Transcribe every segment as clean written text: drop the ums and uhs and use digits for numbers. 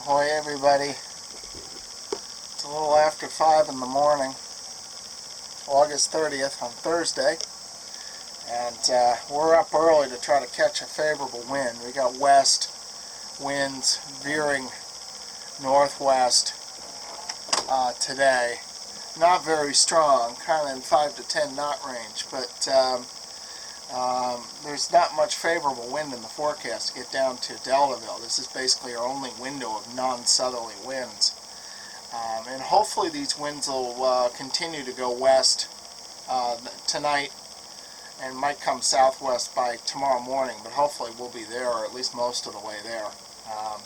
Ahoy everybody. It's a little after 5 in the morning, August 30th on Thursday, and we're up early to try to catch a favorable wind. We got west winds veering northwest today. Not very strong, kind of in 5 to 10 knot range, but there's not much favorable wind in the forecast to get down to Deltaville. This is basically our only window of non-southerly winds. And hopefully these winds will continue to go west tonight and might come southwest by tomorrow morning, but hopefully we'll be there, or at least most of the way there.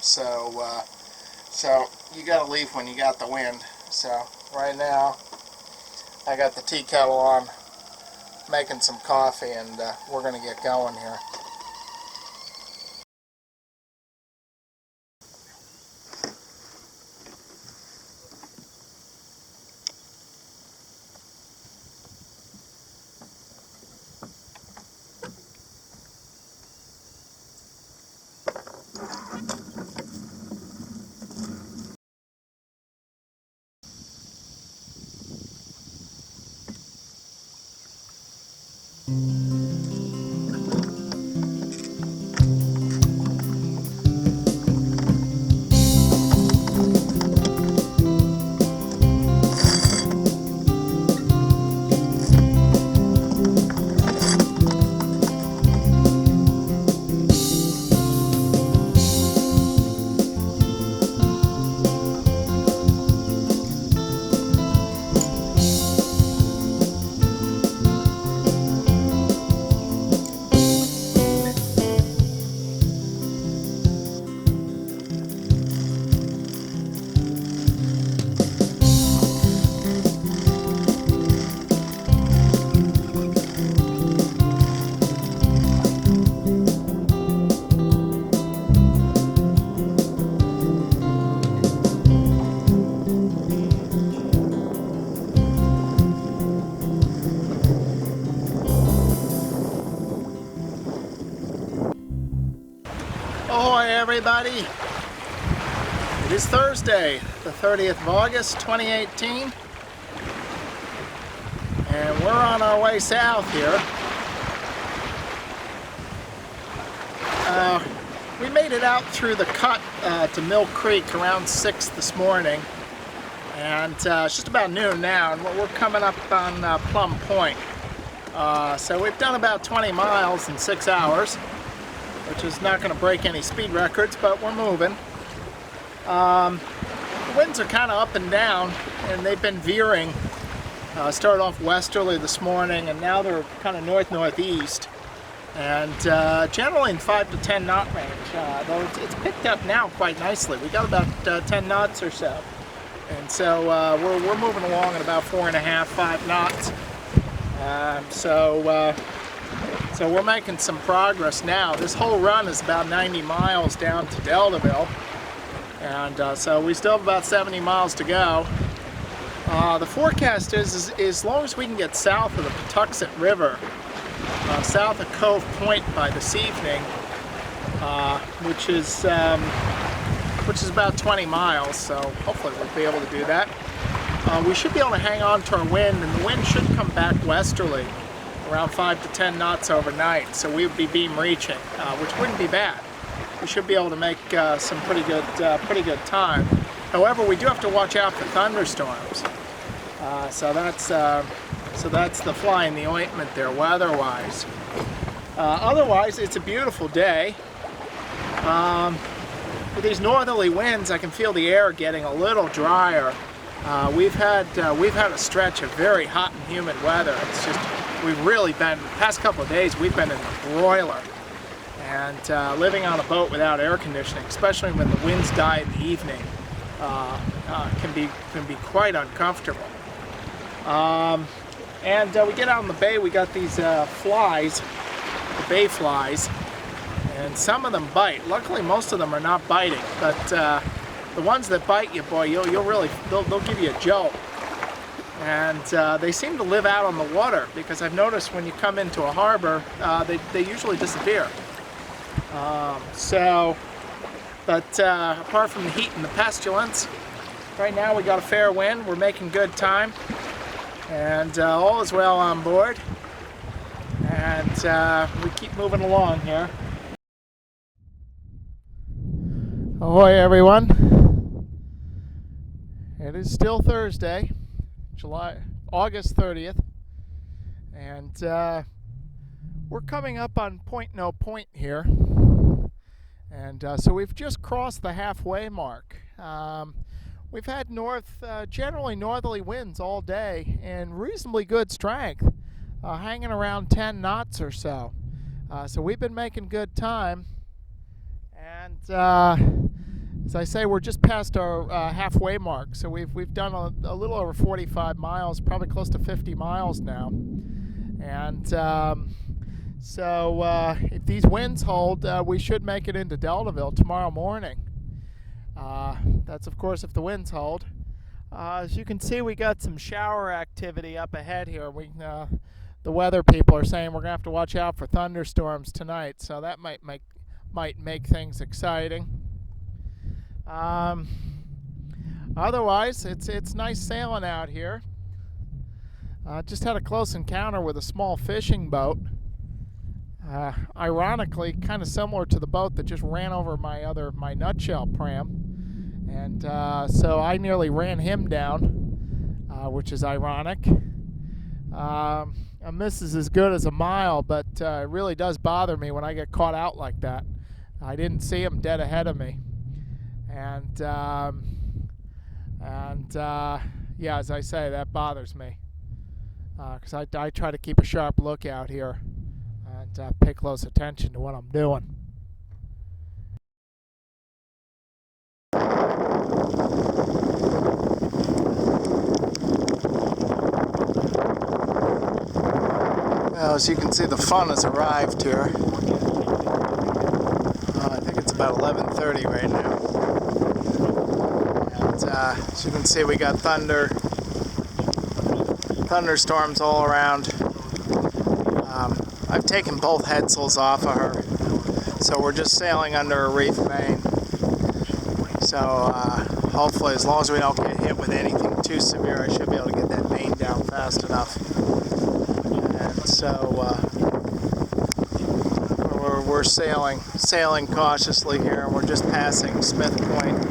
So you got to leave when you got the wind. So right now I got the tea kettle on, making some coffee, and we're going to get going here. Ahoy everybody! It is Thursday, the 30th of August, 2018, and we're on our way south here. We made it out through the cut to Mill Creek around 6 this morning, and it's just about noon now, and we're coming up on Plum Point. So we've done about 20 miles in 6 hours. Which is not going to break any speed records, but we're moving. The winds are kind of up and down, and they've been veering. Started off westerly this morning, and now they're kind of north-northeast. And generally in 5 to 10 knot range, though it's picked up now quite nicely. We got about 10 knots or so. And so we're moving along at about 4.5, 5 knots. So we're making some progress now. This whole run is about 90 miles down to Deltaville, and so we still have about 70 miles to go. The forecast is as long as we can get south of the Patuxent River, south of Cove Point by this evening, which is about 20 miles, so hopefully we'll be able to do that. We should be able to hang on to our wind, and the wind should come back westerly around 5 to 10 knots overnight, so we would be beam reaching, which wouldn't be bad. We should be able to make some pretty good time. However, we do have to watch out for thunderstorms. So that's the fly in the ointment there, weather-wise. Otherwise, it's a beautiful day. With these northerly winds, I can feel the air getting a little drier. We've had a stretch of very hot and humid weather. It's just we've really been, the past couple of days, we've been in the broiler. And living on a boat without air conditioning, especially when the winds die in the evening, can be quite uncomfortable. And we get out in the bay, we got these flies, the bay flies, and some of them bite. Luckily, most of them are not biting, but the ones that bite you, boy, they'll give you a jolt. And they seem to live out on the water, because I've noticed when you come into a harbor, they usually disappear. So But apart from the heat and the pestilence, right now we got a fair wind. We're making good time, and all is well on board. And we keep moving along here. Ahoy, everyone! It is still Thursday, August 30th, and we're coming up on point no point here. And so we've just crossed the halfway mark. We've had generally northerly winds all day in reasonably good strength, hanging around 10 knots or so. So we've been making good time. And as I say, we're just past our halfway mark. So we've done a little over 45 miles, probably close to 50 miles now. And so if these winds hold, we should make it into Deltaville tomorrow morning. That's, of course, if the winds hold. As you can see, we got some shower activity up ahead here. The weather people are saying we're going to have to watch out for thunderstorms tonight, so that might make things exciting. Otherwise, it's nice sailing out here. Just had a close encounter with a small fishing boat. Ironically, kind of similar to the boat that just ran over my nutshell pram, and so I nearly ran him down, which is ironic. A miss is as good as a mile, but it really does bother me when I get caught out like that. I didn't see him dead ahead of me, and yeah, as I say, that bothers me because I try to keep a sharp lookout here and pay close attention to what I'm doing. Well, as you can see, the fun has arrived here. I think it's about 11:30 right now. And as you can see, we got thunderstorms all around. I've taken both headsails off of her, so we're just sailing under a reef main. So hopefully, as long as we don't get hit with anything too severe, I should be able to get that main down fast enough. And so we're sailing cautiously here, and we're just passing Smith Point.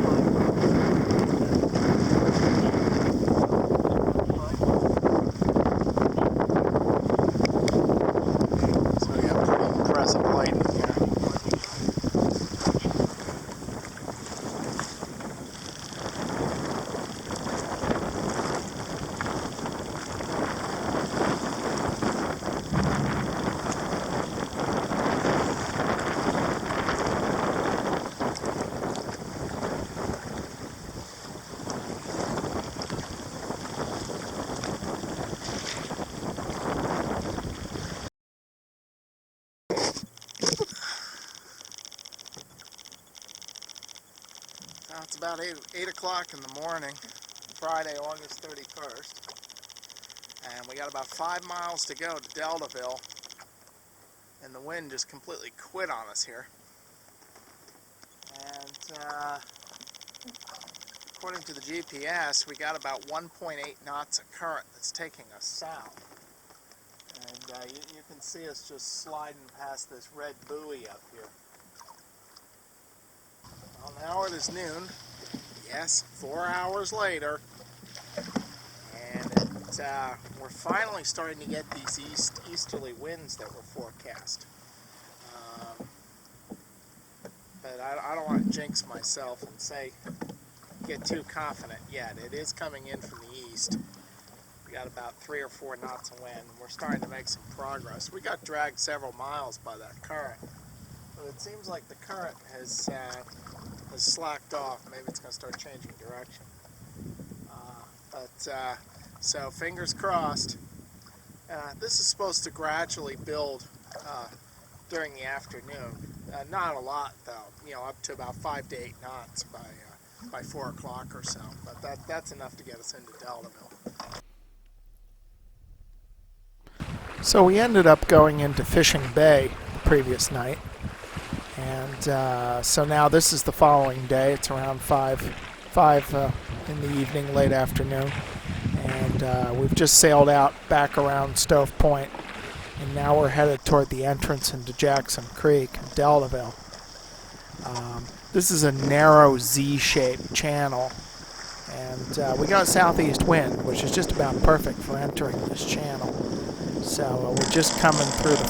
Now it's about 8 o'clock in the morning, Friday, August 31st, and we got about 5 miles to go to Deltaville, and the wind just completely quit on us here. And according to the GPS, we got about 1.8 knots of current that's taking us south. And you can see us just sliding past this red buoy up here. Well, now it is noon. Yes, 4 hours later. And we're finally starting to get these easterly winds that were forecast. But I don't want to jinx myself and get too confident yet. It is coming in from the east. We got about 3 or 4 knots of wind, and we're starting to make some progress. We got dragged several miles by that current, but it seems like the current has slacked off. Maybe it's going to start changing direction. So fingers crossed. This is supposed to gradually build during the afternoon. Not a lot, though. Up to about 5 to 8 knots by 4 o'clock or so. But that's enough to get us into Deltaville. So we ended up going into Fishing Bay the previous night, And so now this is the following day. It's around 5 in the evening, late afternoon. And we've just sailed out back around Stove Point. And now we're headed toward the entrance into Jackson Creek in Deltaville. This is a narrow Z-shaped channel. And we got a southeast wind, which is just about perfect for entering this channel. So we're just coming through the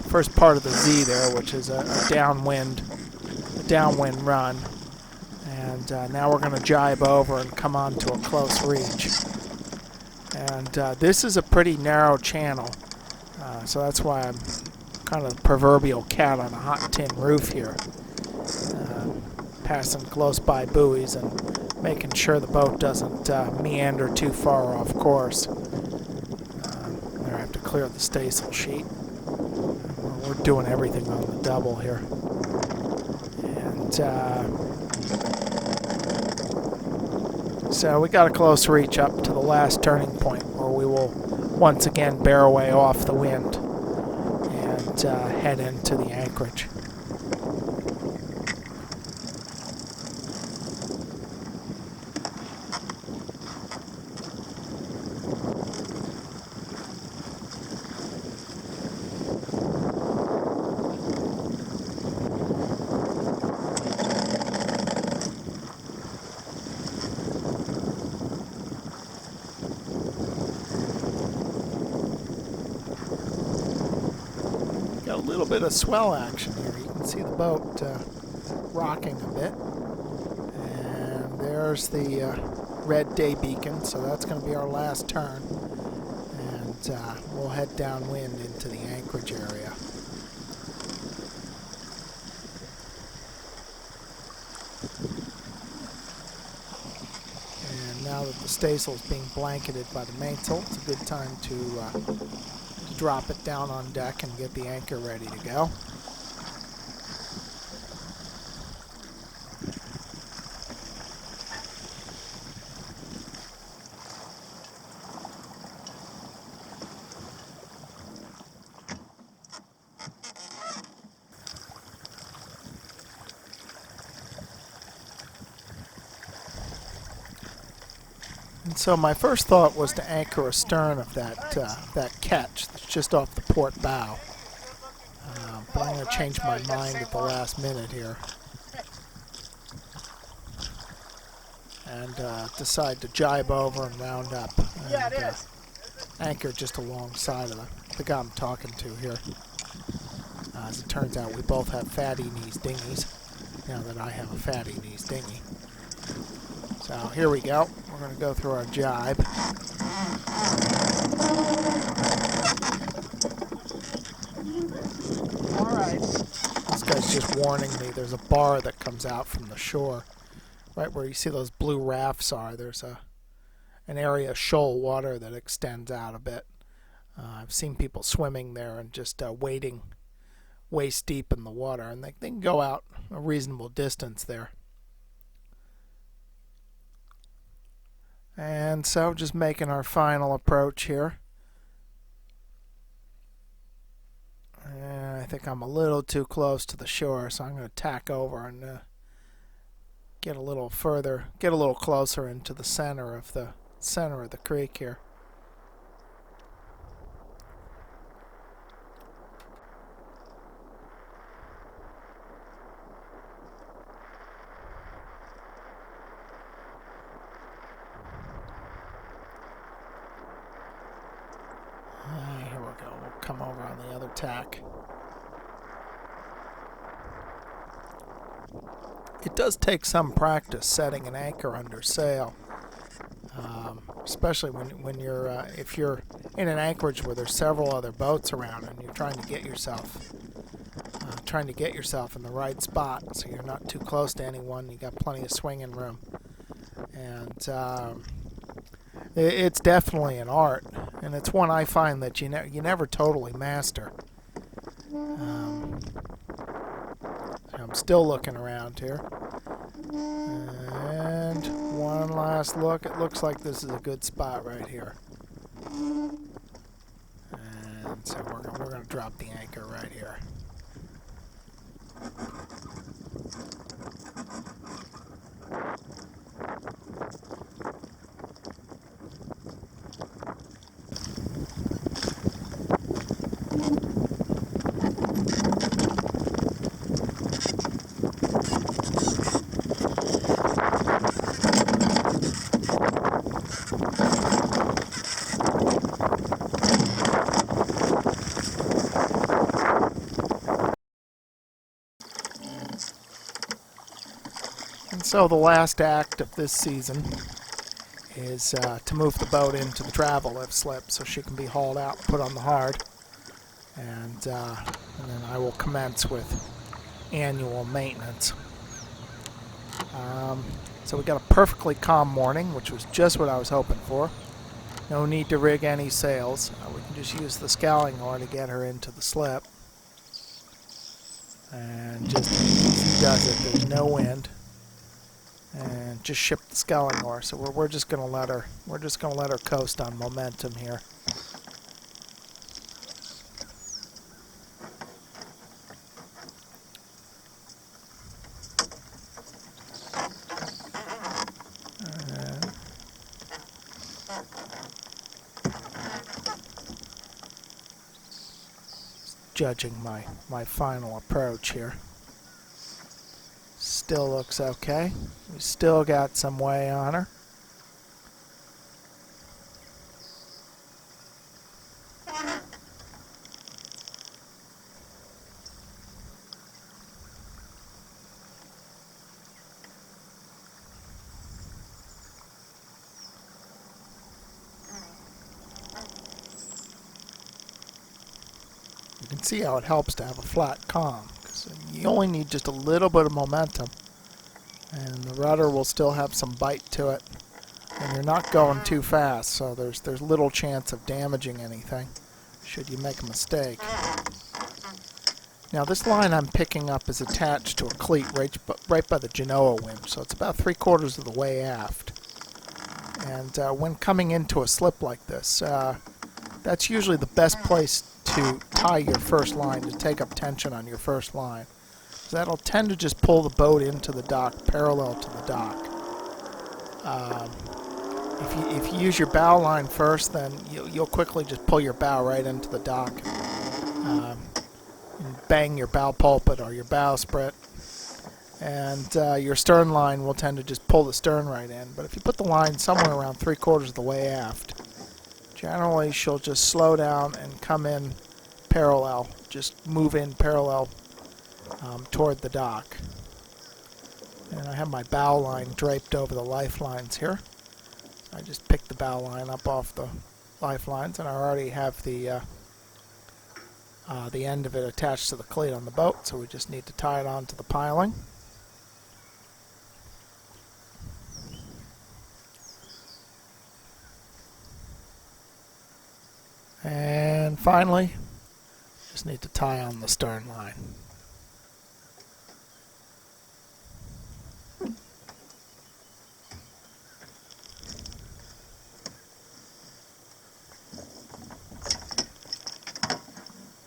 first part of the Z there, which is a downwind run. And now we're going to jibe over and come on to a close reach. And this is a pretty narrow channel, so that's why I'm kind of the proverbial cat on a hot tin roof here. Passing close by buoys and making sure the boat doesn't meander too far off course. I have to clear the staysail sheet. We're doing everything on the double here. And so we got a close reach up to the last turning point where we will once again bear away off the wind and head into the anchorage. Got a little bit of swell action here. You can see the boat rocking a bit. And there's the red day beacon, so that's going to be our last turn. And we'll head downwind into the anchorage area. And now that the staysail is being blanketed by the mainsail, it's a good time to drop it down on deck and get the anchor ready to go. And so my first thought was to anchor astern of that ketch that's just off the port bow. But I'm going to change my mind at the last minute here and decide to jibe over and round up and anchor just alongside of the guy I'm talking to here. As it turns out, we both have fatty knees dinghies, now that I have a fatty knees dinghy. So here we go. We're going to go through our jibe. All right. This guy's just warning me. There's a bar that comes out from the shore. Right where you see those blue rafts are, there's an area of shoal water that extends out a bit. I've seen people swimming there and just wading waist deep in the water, and they can go out a reasonable distance there. And so just making our final approach here. And I think I'm a little too close to the shore, so I'm going to tack over and get a little closer into the center of the creek here. Here we go. We'll come over on the other tack. It does take some practice setting an anchor under sail, especially when you're if you're in an anchorage where there's several other boats around and you're trying to get yourself in the right spot so you're not too close to anyone. You got plenty of swinging room, and it's definitely an art, and it's one I find that you never totally master. I'm still looking around here. And one last look. It looks like this is a good spot right here. And so we're going to drop the anchor right here. And so the last act of this season is to move the boat into the travel lift slip so she can be hauled out and put on the hard. And then I will commence with annual maintenance. So we got a perfectly calm morning, which was just what I was hoping for. No need to rig any sails. We can just use the scouring oar to get her into the slip. And just easy does it. There's no wind. And just ship the scouring oar. So we're just gonna let her coast on momentum here. Judging my final approach here. Still looks okay. We still got some way on her. You can see how it helps to have a flat calm, because you only need just a little bit of momentum and the rudder will still have some bite to it, and you're not going too fast, so there's little chance of damaging anything should you make a mistake. Now this line I'm picking up is attached to a cleat right by the Genoa winch, so it's about 3/4 of the way aft. And when coming into a slip like this, that's usually the best place to tie your first line, to take up tension on your first line. So that'll tend to just pull the boat into the dock, parallel to the dock. If you use your bow line first, then you'll quickly just pull your bow right into the dock. And bang your bow pulpit or your bowsprit. And your stern line will tend to just pull the stern right in. But if you put the line somewhere around 3/4 of the way aft, generally she'll just slow down and come in parallel, just move in parallel toward the dock. And I have my bow line draped over the lifelines here. I just picked the bow line up off the lifelines, and I already have the end of it attached to the cleat on the boat, so we just need to tie it onto the piling. And finally, just need to tie on the stern line.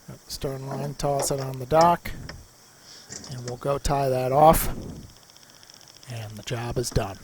Got the stern line, toss it on the dock, and we'll go tie that off, and the job is done.